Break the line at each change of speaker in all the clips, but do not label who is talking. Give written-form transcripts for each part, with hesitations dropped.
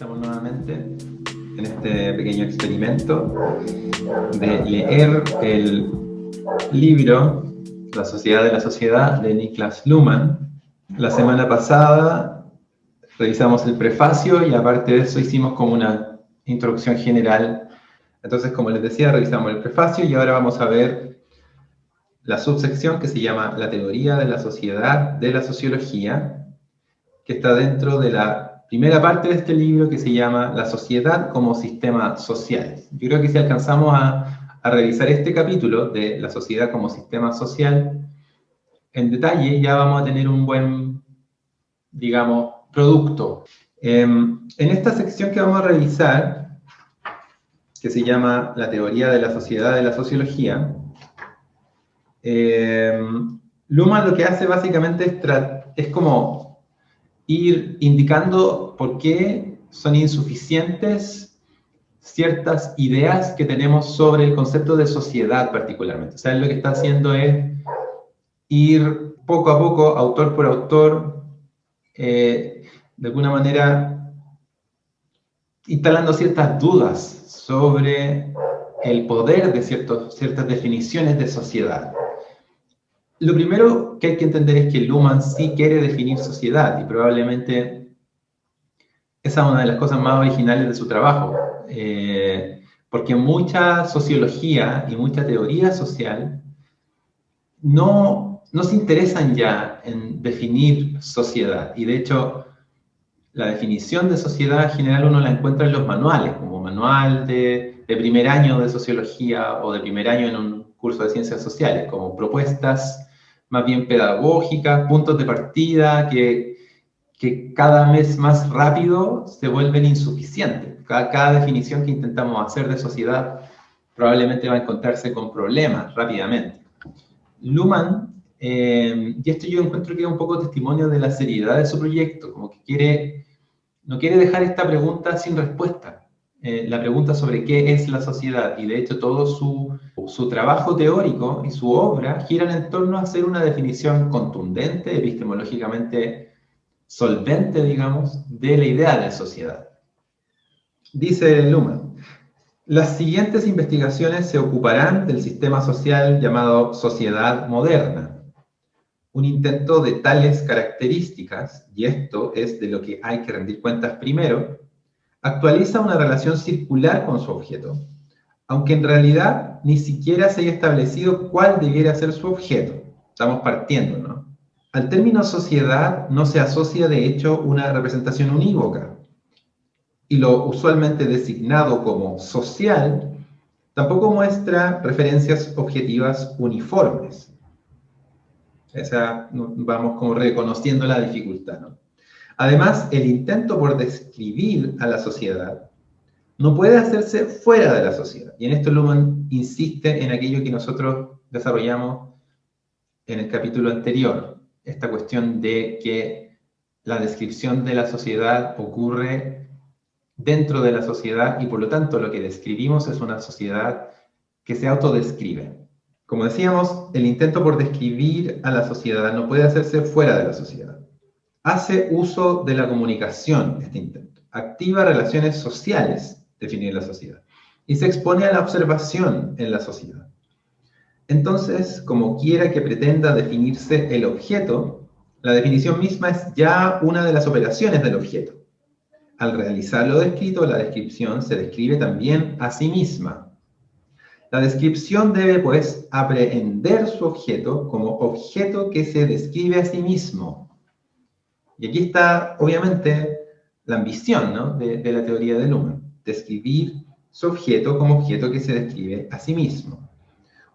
Estamos nuevamente en este pequeño experimento de leer el libro La Sociedad de la Sociedad de Niklas Luhmann. La semana pasada revisamos el prefacio y aparte de eso hicimos como una introducción general. Entonces, como les decía, revisamos el prefacio y ahora vamos a ver la subsección que se llama La teoría de la sociedad de la sociología, que está dentro de la primera parte de este libro que se llama La sociedad como sistema social. Yo creo que si alcanzamos a revisar este capítulo de la sociedad como sistema social en detalle, ya vamos a tener un buen, digamos, producto. En esta sección que vamos a revisar, que se llama La teoría de la sociedad de la sociología, Luhmann lo que hace básicamente es como ir indicando por qué son insuficientes ciertas ideas que tenemos sobre el concepto de sociedad particularmente. O sea, lo que está haciendo es ir poco a poco, autor por autor, de alguna manera instalando ciertas dudas sobre el poder de ciertas definiciones de sociedad. Lo primero que hay que entender es que Luhmann sí quiere definir sociedad y probablemente esa es una de las cosas más originales de su trabajo, porque mucha sociología y mucha teoría social no se interesan ya en definir sociedad, y de hecho la definición de sociedad en general uno la encuentra en los manuales, como manual de primer año de sociología o de primer año en un curso de ciencias sociales, como propuestas más bien pedagógicas, puntos de partida que cada vez más rápido se vuelven insuficientes. Cada definición que intentamos hacer de sociedad probablemente va a encontrarse con problemas rápidamente. Luhmann, y esto yo encuentro que es un poco testimonio de la seriedad de su proyecto, como que no quiere dejar esta pregunta sin respuesta. La pregunta sobre qué es la sociedad, y de hecho todo su trabajo teórico y su obra giran en torno a hacer una definición contundente, epistemológicamente solvente, digamos, de la idea de sociedad. Dice Luhmann, las siguientes investigaciones se ocuparán del sistema social llamado sociedad moderna. Un intento de tales características, y esto es de lo que hay que rendir cuentas primero, actualiza una relación circular con su objeto, aunque en realidad ni siquiera se haya establecido cuál debiera ser su objeto. Estamos partiendo, ¿no? Al término sociedad no se asocia de hecho una representación unívoca, y lo usualmente designado como social tampoco muestra referencias objetivas uniformes. Vamos como reconociendo la dificultad, ¿no? Además, el intento por describir a la sociedad no puede hacerse fuera de la sociedad. Y en esto Luhmann insiste en aquello que nosotros desarrollamos en el capítulo anterior, esta cuestión de que la descripción de la sociedad ocurre dentro de la sociedad y por lo tanto lo que describimos es una sociedad que se autodescribe. Como decíamos, el intento por describir a la sociedad no puede hacerse fuera de la sociedad. Hace uso de la comunicación, este intento. Activa relaciones sociales, definir la sociedad. Y se expone a la observación en la sociedad. Entonces, como quiera que pretenda definirse el objeto, la definición misma es ya una de las operaciones del objeto. Al realizar lo descrito, la descripción se describe también a sí misma. La descripción debe, pues, aprehender su objeto como objeto que se describe a sí mismo. Y aquí está, obviamente, la ambición, ¿no?, de la teoría de Luhmann, describir su objeto como objeto que se describe a sí mismo.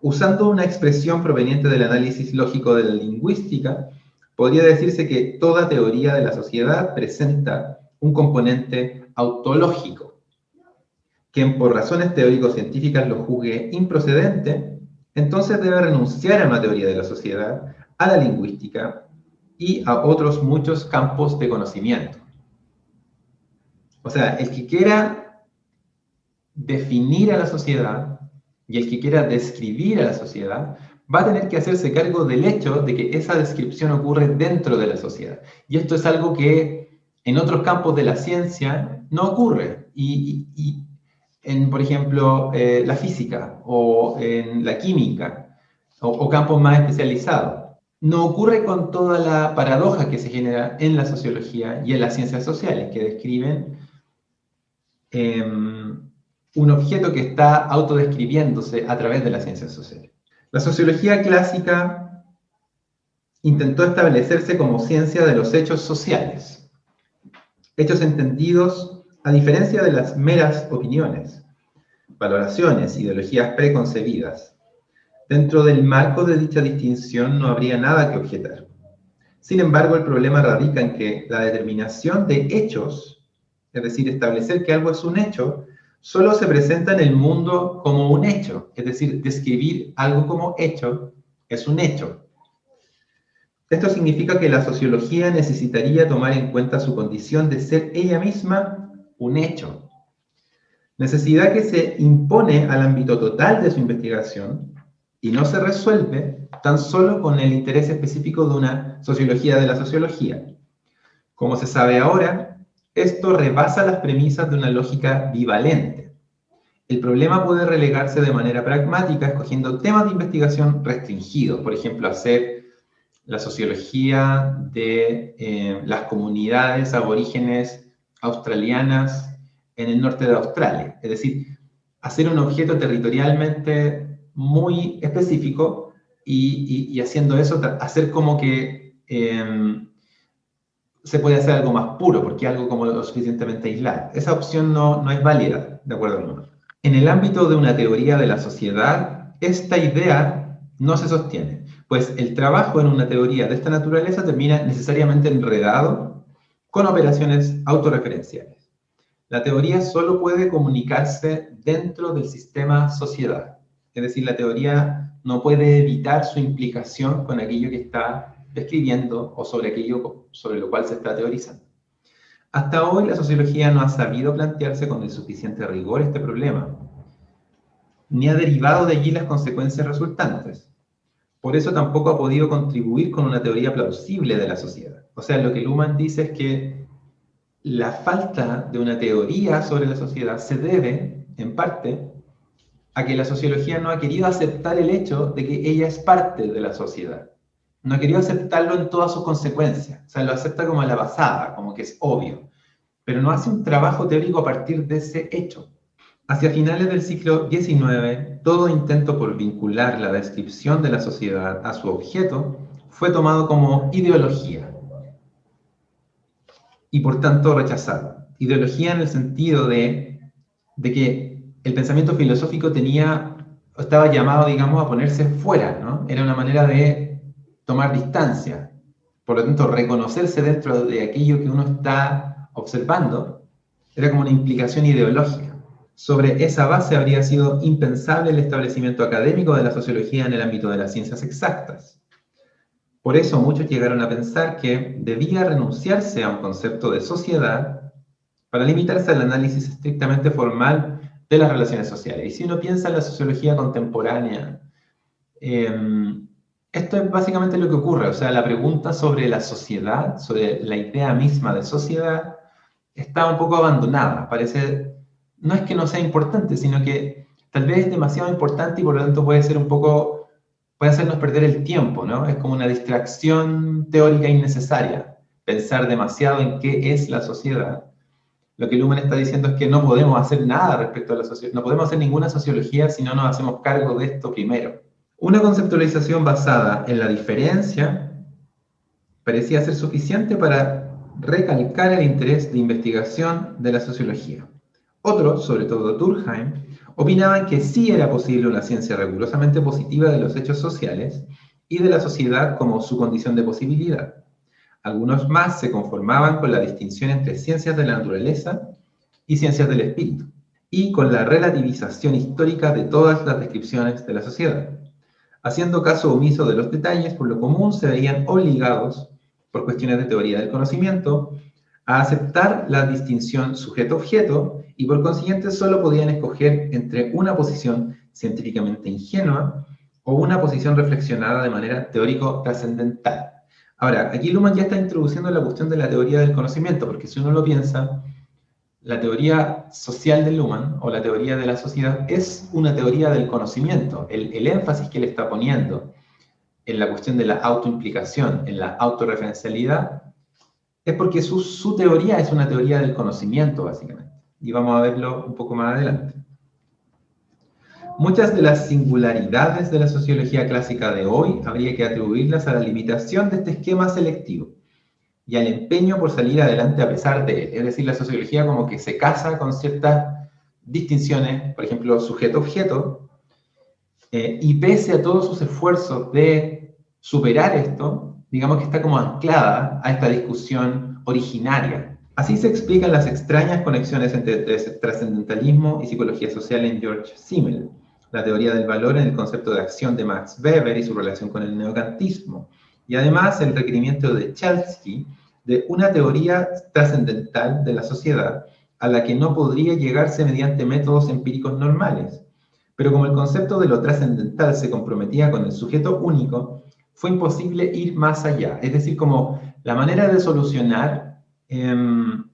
Usando una expresión proveniente del análisis lógico de la lingüística, podría decirse que toda teoría de la sociedad presenta un componente autológico. Quien por razones teórico-científicas lo juzgue improcedente, entonces debe renunciar a una teoría de la sociedad, a la lingüística y a otros muchos campos de conocimiento. O sea, el que quiera definir a la sociedad y el que quiera describir a la sociedad va a tener que hacerse cargo del hecho de que esa descripción ocurre dentro de la sociedad. Y esto es algo que En otros campos de la ciencia no ocurre. Y en, por ejemplo, la física o en la química o campos más especializados. No ocurre con toda la paradoja que se genera en la sociología y en las ciencias sociales, que describen un objeto que está autodescribiéndose a través de las ciencias sociales. La sociología clásica intentó establecerse como ciencia de los hechos sociales, hechos entendidos a diferencia de las meras opiniones, valoraciones, ideologías preconcebidas. Dentro del marco de dicha distinción no habría nada que objetar. Sin embargo, el problema radica en que la determinación de hechos, es decir, establecer que algo es un hecho, solo se presenta en el mundo como un hecho, es decir, describir algo como hecho es un hecho. Esto significa que la sociología necesitaría tomar en cuenta su condición de ser ella misma un hecho. Necesidad que se impone al ámbito total de su investigación y no se resuelve tan solo con el interés específico de una sociología de la sociología. Como se sabe ahora, esto rebasa las premisas de una lógica bivalente. El problema puede relegarse de manera pragmática escogiendo temas de investigación restringidos, por ejemplo, hacer la sociología de las comunidades aborígenes australianas en el norte de Australia, es decir, hacer un objeto territorialmente muy específico y haciendo eso, hacer como que se puede hacer algo más puro, porque algo como lo suficientemente aislado. Esa opción no es válida, de acuerdo al número. En el ámbito de una teoría de la sociedad, esta idea no se sostiene, pues el trabajo en una teoría de esta naturaleza termina necesariamente enredado con operaciones autorreferenciales. La teoría solo puede comunicarse dentro del sistema sociedad, es decir, la teoría no puede evitar su implicación con aquello que está describiendo o sobre aquello sobre lo cual se está teorizando. Hasta hoy la sociología no ha sabido plantearse con el suficiente rigor este problema, ni ha derivado de allí las consecuencias resultantes. Por eso tampoco ha podido contribuir con una teoría plausible de la sociedad. O sea, lo que Luhmann dice es que la falta de una teoría sobre la sociedad se debe, en parte, a que la sociología no ha querido aceptar el hecho de que ella es parte de la sociedad. No ha querido aceptarlo en todas sus consecuencias. O sea, lo acepta como a la pasada, como que es obvio. Pero no hace un trabajo teórico a partir de ese hecho. Hacia finales del siglo XIX, todo intento por vincular la descripción de la sociedad a su objeto fue tomado como ideología y por tanto rechazado. Ideología en el sentido de que el pensamiento filosófico estaba llamado, digamos, a ponerse fuera, ¿no? Era una manera de tomar distancia, por lo tanto, reconocerse dentro de aquello que uno está observando, era como una implicación ideológica. Sobre esa base habría sido impensable el establecimiento académico de la sociología en el ámbito de las ciencias exactas. Por eso muchos llegaron a pensar que debía renunciarse a un concepto de sociedad para limitarse al análisis estrictamente formal de las relaciones sociales. Y si uno piensa en la sociología contemporánea, esto es básicamente lo que ocurre. O sea, la pregunta sobre la sociedad, sobre la idea misma de sociedad, está un poco abandonada. Parece, no es que no sea importante, sino que tal vez es demasiado importante y por lo tanto puede hacernos perder el tiempo, ¿no? Es como una distracción teórica innecesaria, pensar demasiado en qué es la sociedad. Lo que Luhmann está diciendo es que no podemos hacer nada respecto a la sociedad, no podemos hacer ninguna sociología si no nos hacemos cargo de esto primero. Una conceptualización basada en la diferencia parecía ser suficiente para recalcar el interés de investigación de la sociología. Otros, sobre todo Durkheim, opinaban que sí era posible una ciencia rigurosamente positiva de los hechos sociales y de la sociedad como su condición de posibilidad. Algunos más se conformaban con la distinción entre ciencias de la naturaleza y ciencias del espíritu, y con la relativización histórica de todas las descripciones de la sociedad. Haciendo caso omiso de los detalles, por lo común se veían obligados, por cuestiones de teoría del conocimiento, a aceptar la distinción sujeto-objeto y por consiguiente solo podían escoger entre una posición científicamente ingenua o una posición reflexionada de manera teórico-trascendental. Ahora, aquí Luhmann ya está introduciendo la cuestión de la teoría del conocimiento, porque si uno lo piensa, la teoría social de Luhmann, o la teoría de la sociedad, es una teoría del conocimiento. El énfasis que él está poniendo en la cuestión de la autoimplicación, en la autorreferencialidad, es porque su teoría es una teoría del conocimiento, básicamente. Y vamos a verlo un poco más adelante. Muchas de las singularidades de la sociología clásica de hoy habría que atribuirlas a la limitación de este esquema selectivo y al empeño por salir adelante a pesar de él. Es decir, la sociología como que se casa con ciertas distinciones, por ejemplo, sujeto-objeto, y pese a todos sus esfuerzos de superar esto, digamos que está como anclada a esta discusión originaria. Así se explican las extrañas conexiones entre trascendentalismo y psicología social en George Simmel, la teoría del valor en el concepto de acción de Max Weber y su relación con el neokantismo, y además el requerimiento de Chelsky de una teoría trascendental de la sociedad a la que no podría llegarse mediante métodos empíricos normales. Pero como el concepto de lo trascendental se comprometía con el sujeto único, fue imposible ir más allá. Es decir, como la manera de solucionar el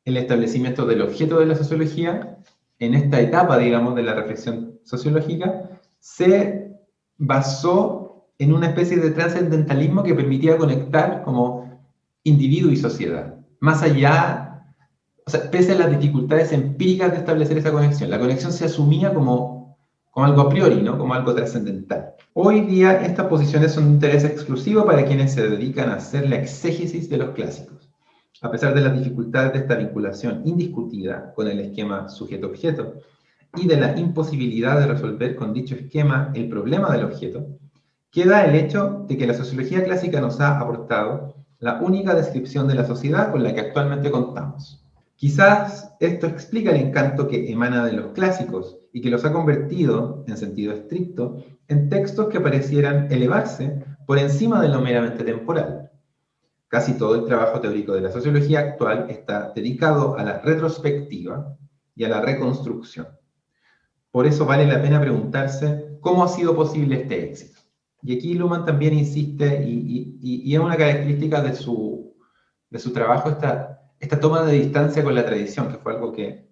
establecimiento del objeto de la sociología, en esta etapa, digamos, de la reflexión sociológica, se basó en una especie de trascendentalismo que permitía conectar como individuo y sociedad. Más allá, o sea, pese a las dificultades empíricas de establecer esa conexión, la conexión se asumía como algo a priori, ¿no? Como algo trascendental. Hoy día estas posiciones son de interés exclusivo para quienes se dedican a hacer la exégesis de los clásicos. A pesar de las dificultades de esta vinculación indiscutida con el esquema sujeto-objeto y de la imposibilidad de resolver con dicho esquema el problema del objeto, queda el hecho de que la sociología clásica nos ha aportado la única descripción de la sociedad con la que actualmente contamos. Quizás esto explica el encanto que emana de los clásicos y que los ha convertido, en sentido estricto, en textos que parecieran elevarse por encima de lo meramente temporal. Casi todo el trabajo teórico de la sociología actual está dedicado a la retrospectiva y a la reconstrucción. Por eso vale la pena preguntarse cómo ha sido posible este éxito. Y aquí Luhmann también insiste, y es una característica de su trabajo, esta toma de distancia con la tradición, que fue algo que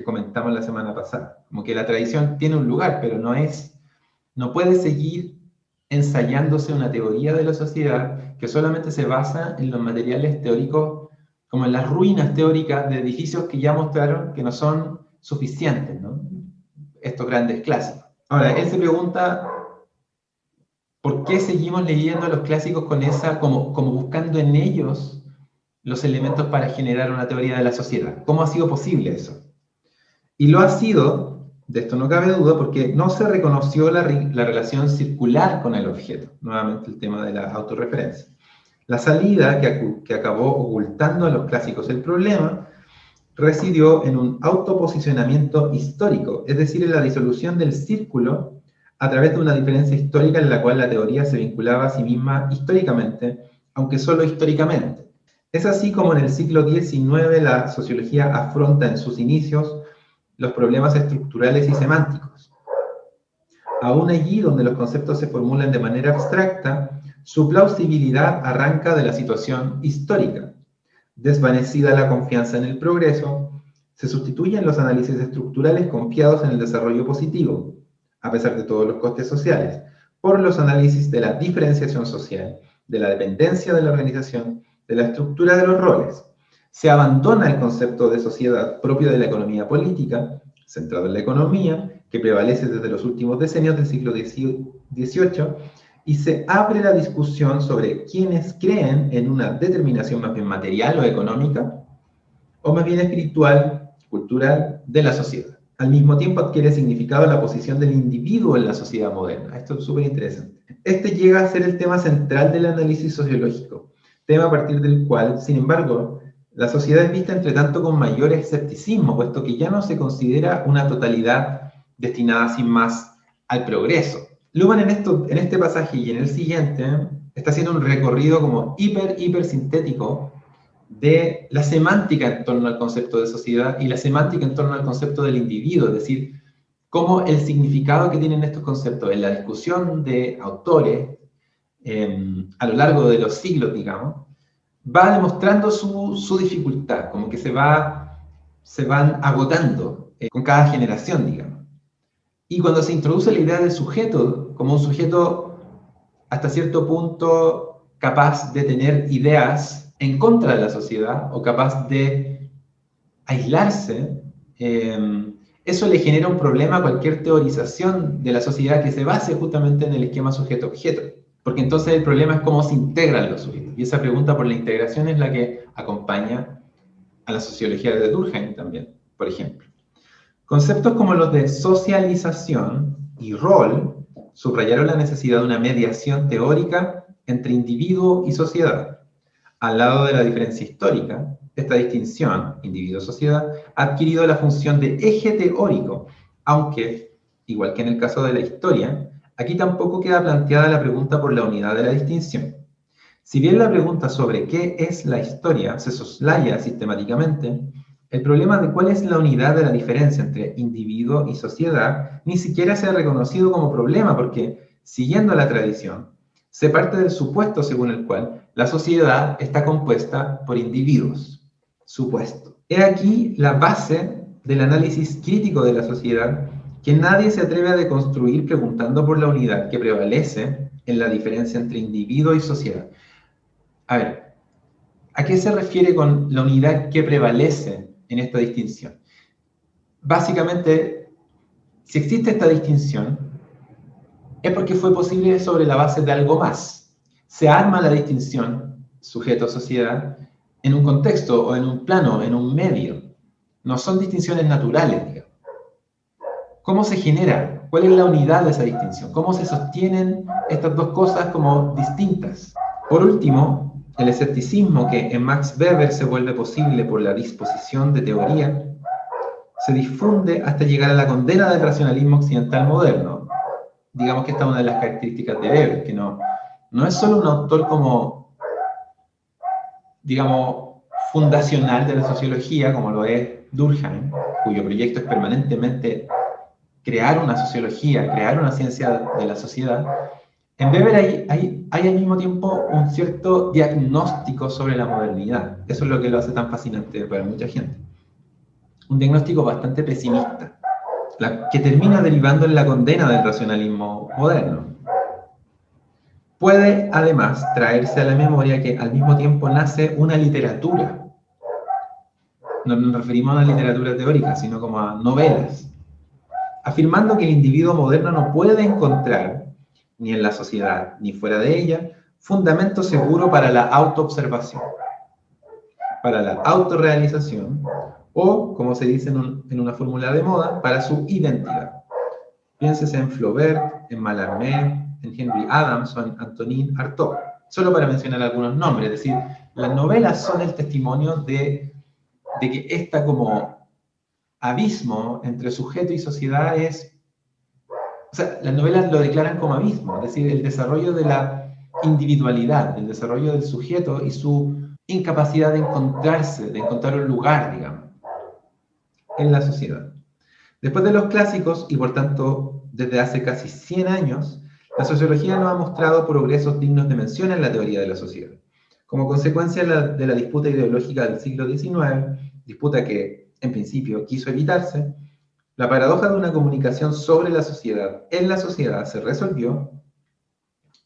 comentamos la semana pasada. Como que la tradición tiene un lugar, pero no puede seguir ensayándose una teoría de la sociedad que solamente se basa en los materiales teóricos, como en las ruinas teóricas de edificios que ya mostraron que no son suficientes, ¿no? Estos grandes clásicos. Ahora, él se pregunta, ¿por qué seguimos leyendo a los clásicos con esa, como buscando en ellos los elementos para generar una teoría de la sociedad? ¿Cómo ha sido posible eso? Y lo ha sido, de esto no cabe duda, porque no se reconoció la relación circular con el objeto, nuevamente el tema de la autorreferencia. La salida que acabó ocultando a los clásicos el problema residió en un autoposicionamiento histórico, es decir, en la disolución del círculo a través de una diferencia histórica en la cual la teoría se vinculaba a sí misma históricamente, aunque solo históricamente. Es así como en el siglo XIX la sociología afronta en sus inicios los problemas estructurales y semánticos. Aún allí donde los conceptos se formulan de manera abstracta, su plausibilidad arranca de la situación histórica. Desvanecida la confianza en el progreso, se sustituyen los análisis estructurales confiados en el desarrollo positivo, a pesar de todos los costes sociales, por los análisis de la diferenciación social, de la dependencia de la organización, de la estructura de los roles. Se abandona el concepto de sociedad propio de la economía política, centrado en la economía, que prevalece desde los últimos decenios del siglo XVIII, y se abre la discusión sobre quienes creen en una determinación más bien material o económica, o más bien espiritual, cultural, de la sociedad. Al mismo tiempo adquiere significado la posición del individuo en la sociedad moderna. Esto es súper interesante. Este llega a ser el tema central del análisis sociológico, tema a partir del cual, sin embargo, la sociedad es vista entre tanto con mayor escepticismo, puesto que ya no se considera una totalidad destinada sin más al progreso. Luhmann en este pasaje y en el siguiente está haciendo un recorrido como hiper sintético de la semántica en torno al concepto de sociedad y la semántica en torno al concepto del individuo, es decir, cómo el significado que tienen estos conceptos en la discusión de autores a lo largo de los siglos, digamos, va demostrando su dificultad, como que se van agotando con cada generación, digamos. Y cuando se introduce la idea del sujeto, como un sujeto hasta cierto punto capaz de tener ideas en contra de la sociedad o capaz de aislarse, eso le genera un problema a cualquier teorización de la sociedad que se base justamente en el esquema sujeto-objeto. Porque entonces el problema es cómo se integran los sujetos. Y esa pregunta por la integración es la que acompaña a la sociología de Durkheim también, por ejemplo. Conceptos como los de socialización y rol subrayaron la necesidad de una mediación teórica entre individuo y sociedad. Al lado de la diferencia histórica, esta distinción, individuo-sociedad, ha adquirido la función de eje teórico, aunque, igual que en el caso de la historia, aquí tampoco queda planteada la pregunta por la unidad de la distinción. Si bien la pregunta sobre qué es la historia se soslaya sistemáticamente, el problema de cuál es la unidad de la diferencia entre individuo y sociedad ni siquiera se ha reconocido como problema porque, siguiendo la tradición, se parte del supuesto según el cual la sociedad está compuesta por individuos. Supuesto. He aquí la base del análisis crítico de la sociedad que nadie se atreve a deconstruir preguntando por la unidad que prevalece en la diferencia entre individuo y sociedad. A ver, ¿a qué se refiere con la unidad que prevalece en esta distinción? Básicamente, si existe esta distinción, es porque fue posible sobre la base de algo más. Se arma la distinción sujeto-sociedad en un contexto o en un plano, en un medio. No son distinciones naturales, digamos. ¿Cómo se genera? ¿Cuál es la unidad de esa distinción? ¿Cómo se sostienen estas dos cosas como distintas? Por último, el escepticismo que en Max Weber se vuelve posible por la disposición de teoría se difunde hasta llegar a la condena del racionalismo occidental moderno. Digamos que esta es una de las características de Weber, que no es solo un autor como, digamos, fundacional de la sociología, como lo es Durkheim, cuyo proyecto es permanentemente crear una sociología, crear una ciencia de la sociedad. En Weber hay al mismo tiempo un cierto diagnóstico sobre la modernidad. Eso es lo que lo hace tan fascinante para mucha gente. Un diagnóstico bastante pesimista, que termina derivando en la condena del racionalismo moderno. Puede, además, traerse a la memoria que al mismo tiempo nace una literatura. No nos referimos a una literatura teórica, sino como a novelas, afirmando que el individuo moderno no puede encontrar, ni en la sociedad ni fuera de ella, fundamento seguro para la autoobservación, para la autorrealización o, como se dice en una fórmula de moda, para su identidad. Piénsese en Flaubert, en Mallarmé, en Henry Adams o en Antonin Artaud, solo para mencionar algunos nombres. Es decir, las novelas son el testimonio de que esta como abismo entre sujeto y sociedad es... O sea, las novelas lo declaran como abismo, es decir, el desarrollo de la individualidad, el desarrollo del sujeto y su incapacidad de encontrarse, de encontrar un lugar, digamos, en la sociedad. Después de los clásicos, y por tanto desde hace casi 100 años, la sociología nos ha mostrado progresos dignos de mención en la teoría de la sociedad. Como consecuencia de la disputa ideológica del siglo XIX, disputa que, en principio, quiso evitarse, la paradoja de una comunicación sobre la sociedad en la sociedad se resolvió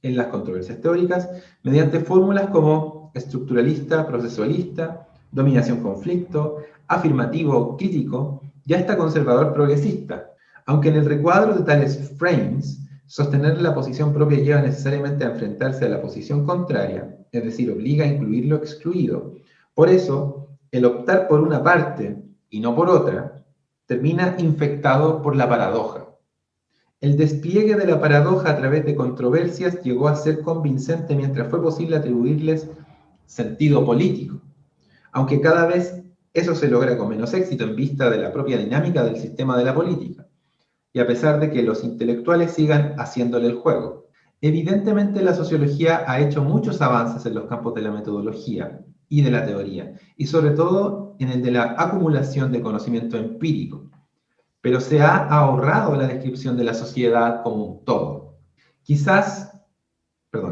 en las controversias teóricas mediante fórmulas como estructuralista, procesualista, dominación-conflicto, afirmativo-crítico y hasta conservador-progresista. Aunque en el recuadro de tales frames, sostener la posición propia lleva necesariamente a enfrentarse a la posición contraria, es decir, obliga a incluir lo excluido. Por eso, el optar por una parte y no por otra, termina infectado por la paradoja. El despliegue de la paradoja a través de controversias llegó a ser convincente mientras fue posible atribuirles sentido político, aunque cada vez eso se logra con menos éxito en vista de la propia dinámica del sistema de la política, y a pesar de que los intelectuales sigan haciéndole el juego. Evidentemente la sociología ha hecho muchos avances en los campos de la metodología y de la teoría, y sobre todo en el de la acumulación de conocimiento empírico, pero se ha ahorrado la descripción de la sociedad como un todo. Quizás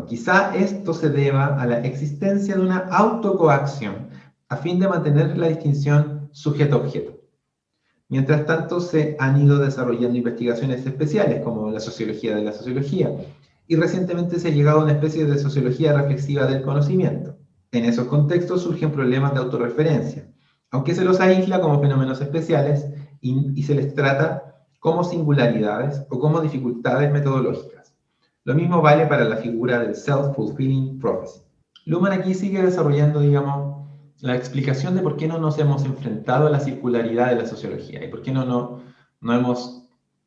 Quizá esto se deba a la existencia de una autocoacción a fin de mantener la distinción sujeto-objeto. Mientras tanto, se han ido desarrollando investigaciones especiales, como la sociología de la sociología, y recientemente se ha llegado a una especie de sociología reflexiva del conocimiento. En esos contextos surgen problemas de autorreferencia, aunque se los aísla como fenómenos especiales y se les trata como singularidades o como dificultades metodológicas. Lo mismo vale para la figura del self-fulfilling prophecy. Luhmann aquí sigue desarrollando, digamos, la explicación de por qué no nos hemos enfrentado a la circularidad de la sociología y por qué no hemos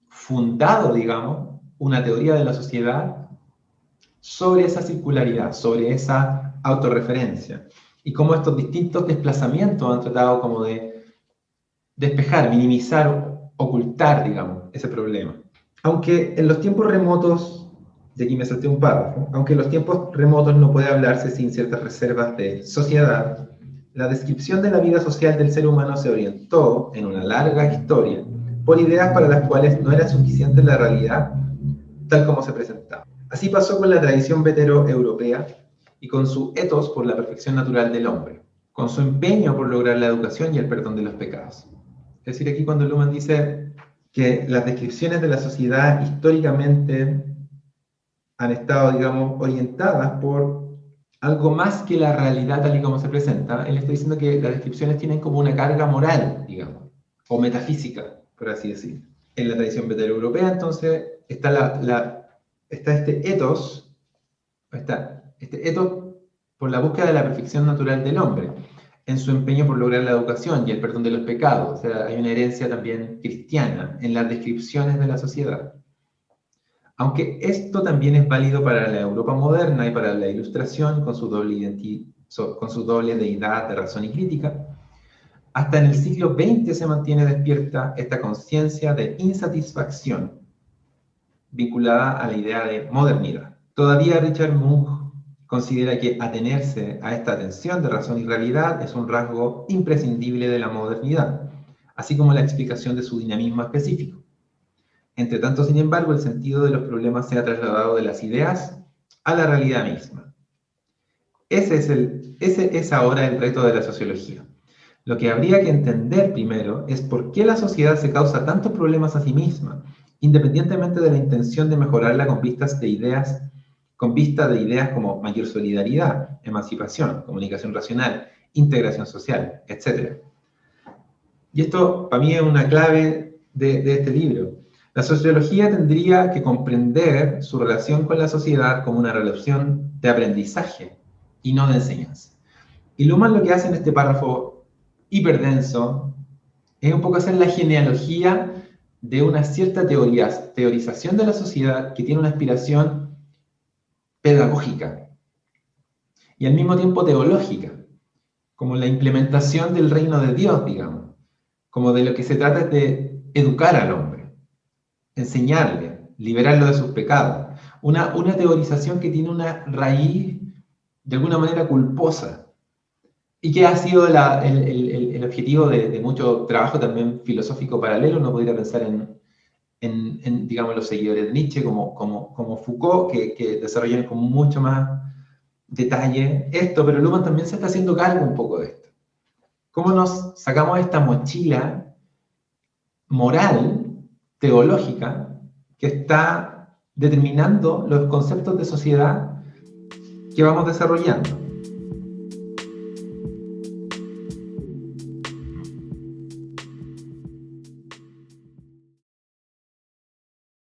fundado, digamos, una teoría de la sociedad sobre esa circularidad, sobre esa autorreferencia, y cómo estos distintos desplazamientos han tratado como de despejar, minimizar, ocultar, digamos, ese problema. Aunque en los tiempos remotos, de aquí me salté un párrafo, aunque en los tiempos remotos no puede hablarse sin ciertas reservas de sociedad, la descripción de la vida social del ser humano se orientó en una larga historia por ideas para las cuales no era suficiente la realidad tal como se presentaba. Así pasó con la tradición vetero-europea y con su ethos por la perfección natural del hombre, con su empeño por lograr la educación y el perdón de los pecados. Es decir, aquí cuando Luhmann dice que las descripciones de la sociedad históricamente han estado, digamos, orientadas por algo más que la realidad tal y como se presenta, él está diciendo que las descripciones tienen como una carga moral, digamos, o metafísica, por así decir. En la tradición vetero-europea, entonces, está este ethos por la búsqueda de la perfección natural del hombre, en su empeño por lograr la educación y el perdón de los pecados. O sea, hay una herencia también cristiana en las descripciones de la sociedad. Aunque esto también es válido para la Europa moderna y para la Ilustración con su doble deidad de razón y crítica, hasta en el siglo XX se mantiene despierta esta conciencia de insatisfacción vinculada a la idea de modernidad. Todavía Richard Munch considera que atenerse a esta tensión de razón y realidad es un rasgo imprescindible de la modernidad, así como la explicación de su dinamismo específico. Entre tanto, sin embargo, el sentido de los problemas se ha trasladado de las ideas a la realidad misma. Ese es ahora el reto de la sociología. Lo que habría que entender primero es por qué la sociedad se causa tantos problemas a sí misma, independientemente de la intención de mejorarla con vista de ideas como mayor solidaridad, emancipación, comunicación racional, integración social, etc. Y esto para mí es una clave de este libro. La sociología tendría que comprender su relación con la sociedad como una relación de aprendizaje y no de enseñanza. Y Luhmann lo que hace en este párrafo hiperdenso es un poco hacer la genealogía de una cierta teorización de la sociedad que tiene una aspiración pedagógica y al mismo tiempo teológica, como la implementación del reino de Dios, digamos, como de lo que se trata es de educar al hombre, enseñarle, liberarlo de sus pecados. Una teorización que tiene una raíz de alguna manera culposa y que ha sido el objetivo de mucho trabajo también filosófico paralelo. Uno podría pensar en digamos, los seguidores de Nietzsche como Foucault, que desarrollan con mucho más detalle esto, pero Luhmann también se está haciendo cargo un poco de esto. ¿Cómo nos sacamos esta mochila moral, teológica, que está determinando los conceptos de sociedad que vamos desarrollando?